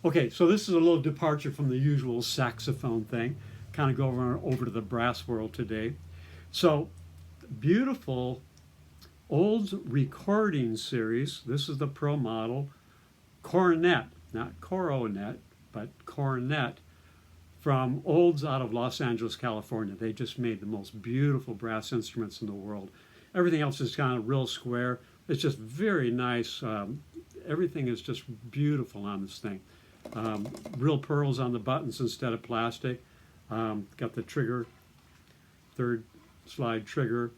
Okay, so this is a little departure from the usual saxophone thing. Kind of go over to the brass world today. So, beautiful old recording series. This is the Pro model cornet, not coronet, but cornet from Olds out of Los Angeles, California. They just made the most beautiful brass instruments in the world. Everything else is kind of real square. It's just very nice. Everything is just beautiful on this thing. Real pearls on the buttons instead of plastic. Got the trigger, third slide trigger.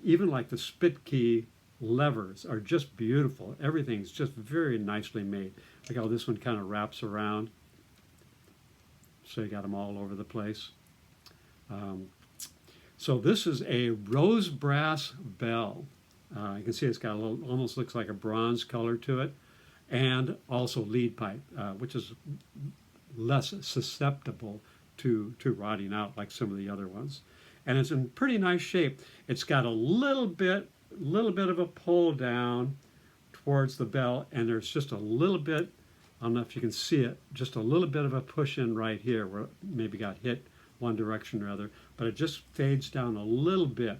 Even like the spit key levers are just beautiful. Everything's just very nicely made. Like how this one kind of wraps around. So you got them all over the place. So this is a rose brass bell. You can see it's got a little, almost looks like a bronze color to it, and also lead pipe, which is less susceptible to rotting out like some of the other ones. And it's in pretty nice shape. It's got a little bit of a pull down towards the bell, and there's just a little bit, I don't know if you can see it, just a little bit of a push in right here where it maybe got hit one direction or other, but it just fades down a little bit.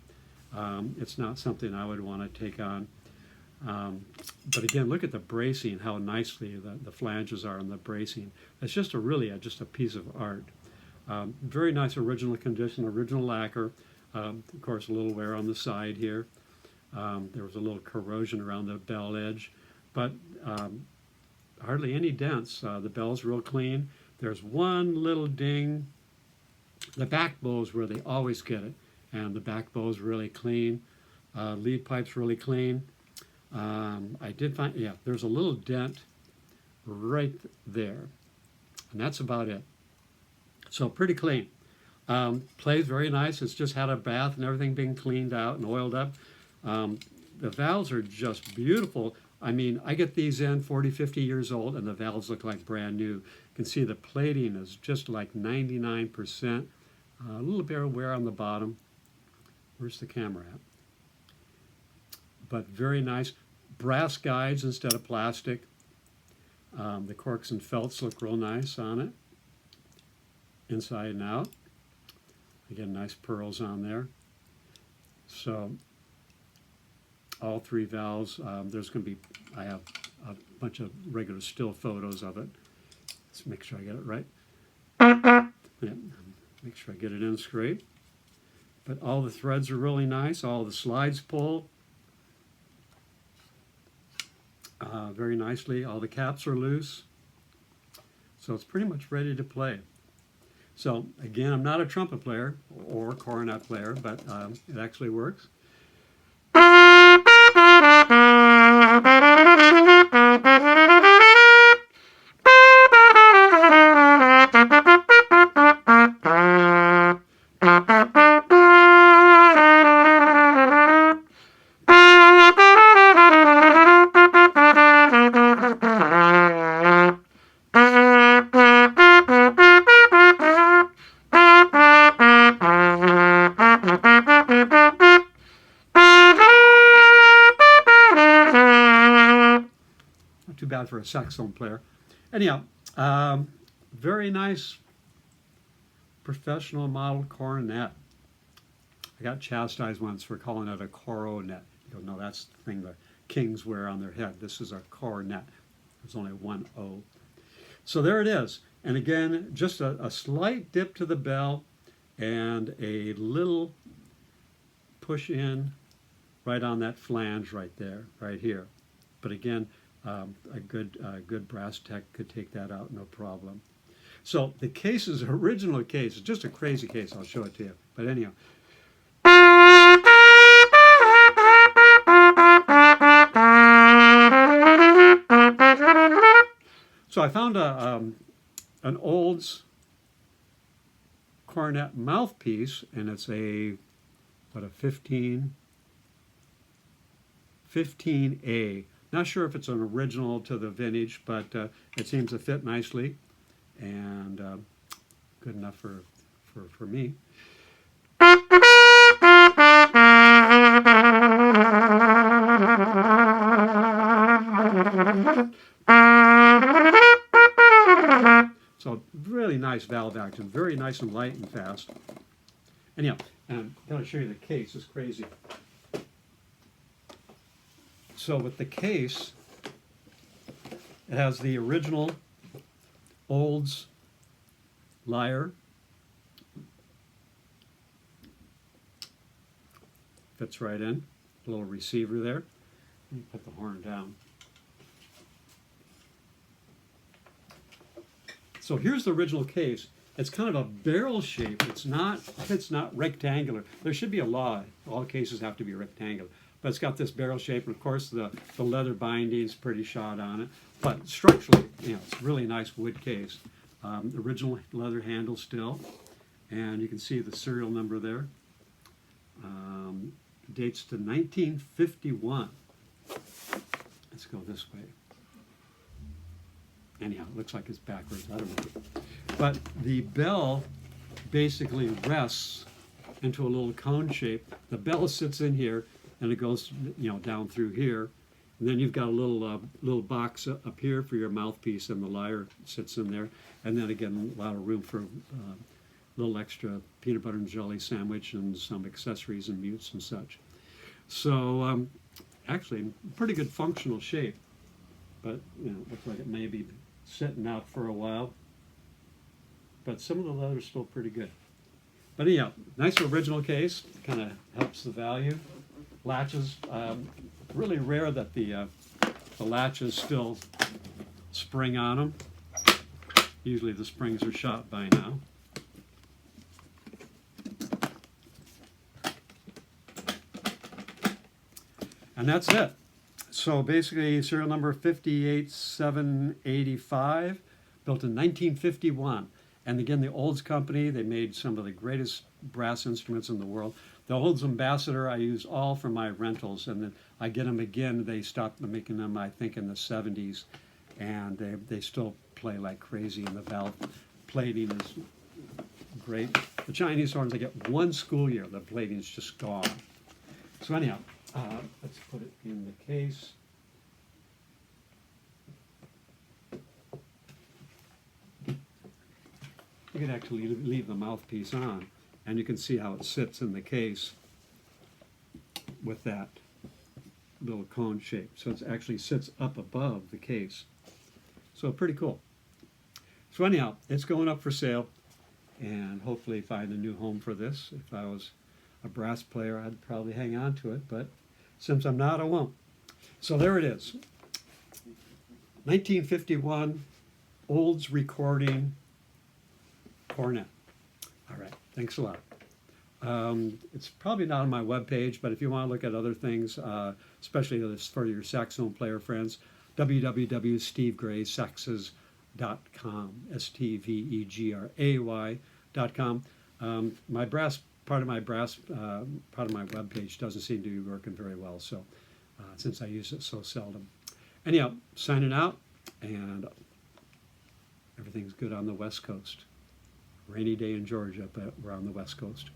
It's not something I would want to take on. But again, look at the bracing, how nicely the flanges are on the bracing. It's just just a piece of art. Very nice original condition, original lacquer. Of course, a little wear on the side here. There was a little corrosion around the bell edge, but hardly any dents. The bell's real clean. There's one little ding. The back bow is where they always get it, and the back bow is really clean. Lead pipe's really clean. I did find, yeah, there's a little dent right there, and that's about it. So pretty clean. Plays very nice. It's just had a bath and everything being cleaned out and oiled up. The valves are just beautiful. I mean, I get these in 40, 50 years old, and the valves look like brand new. You can see the plating is just like 99%. A little bit of wear on the bottom. Where's the camera at? But very nice. Brass guides instead of plastic. The corks and felts look real nice on it, inside and out. Again, nice pearls on there. So all three valves, there's going to be, I have a bunch of regular still photos of it. Let's make sure I get it right. Yeah, make sure I get it in straight. But all the threads are really nice. All the slides pull very nicely. All the caps are loose. So it's pretty much ready to play. So again, I'm not a trumpet player or cornet player, but it actually works. Too bad for a saxophone player. Anyhow, very nice professional model cornet. I got chastised once for calling it a coronet. You go, no, that's the thing the kings wear on their head. This is a cornet. There's only one O. So there it is. And again, just a slight dip to the bell and a little push in right on that flange right there, right here. But again, a good brass tech could take that out, no problem. So the case is original case. It's just a crazy case. I'll show it to you. But anyhow. So I found an Olds cornet mouthpiece, and it's a 15A. Not sure if it's an original to the vintage, but it seems to fit nicely, and good enough for me. nice valve action, very nice and light and fast. Anyhow, I'm going to show you the case. It's crazy. So with the case, it has the original Olds lyre. Fits right in. A little receiver there. Let me put the horn down. So here's the original case. It's kind of a barrel shape. It's not rectangular. There should be a law. All cases have to be rectangular. But it's got this barrel shape, and of course the leather binding's pretty shot on it. But structurally, it's a really nice wood case. Original leather handle still, and you can see the serial number there. Dates to 1951. Let's go this way. Anyhow, it looks like it's backwards. I don't know. But the bell basically rests into a little cone shape. The bell sits in here, and it goes, down through here. And then you've got a little box up here for your mouthpiece, and the lyre sits in there. And then again, a lot of room for a little extra peanut butter and jelly sandwich and some accessories and mutes and such. So actually, pretty good functional shape. But looks like it may be sitting out for a while. But some of the leather's still pretty good. But anyhow, nice original case. Kind of helps the value. Latches, really rare that the latches still spring on them. Usually the springs are shot by now. And that's it. So basically serial number 58785, built in 1951. And again, the Olds Company, they made some of the greatest brass instruments in the world. The Olds Ambassador I use all for my rentals, and then I get them again. They stopped making them, I think, in the 70s, and they still play like crazy, and the valve plating is great. The Chinese horns, I get one school year, the plating is just gone. So anyhow, let's put it in the case. You can actually leave the mouthpiece on, and you can see how it sits in the case with that little cone shape. So it actually sits up above the case. So pretty cool. So anyhow, it's going up for sale, and hopefully find a new home for this. If I was a brass player, I'd probably hang on to it, but since I'm not, I won't. So there it is. 1951 Olds recording cornet. All right, thanks a lot. It's probably not on my webpage, but if you want to look at other things, especially this for your saxophone player friends, www.stevegraysaxes.com, STVEGRAY.com. My brass part of my webpage doesn't seem to be working very well, so since I use it so seldom. Anyhow, signing out, and everything's good on the West Coast. Rainy day in Georgia, but we're on the West Coast.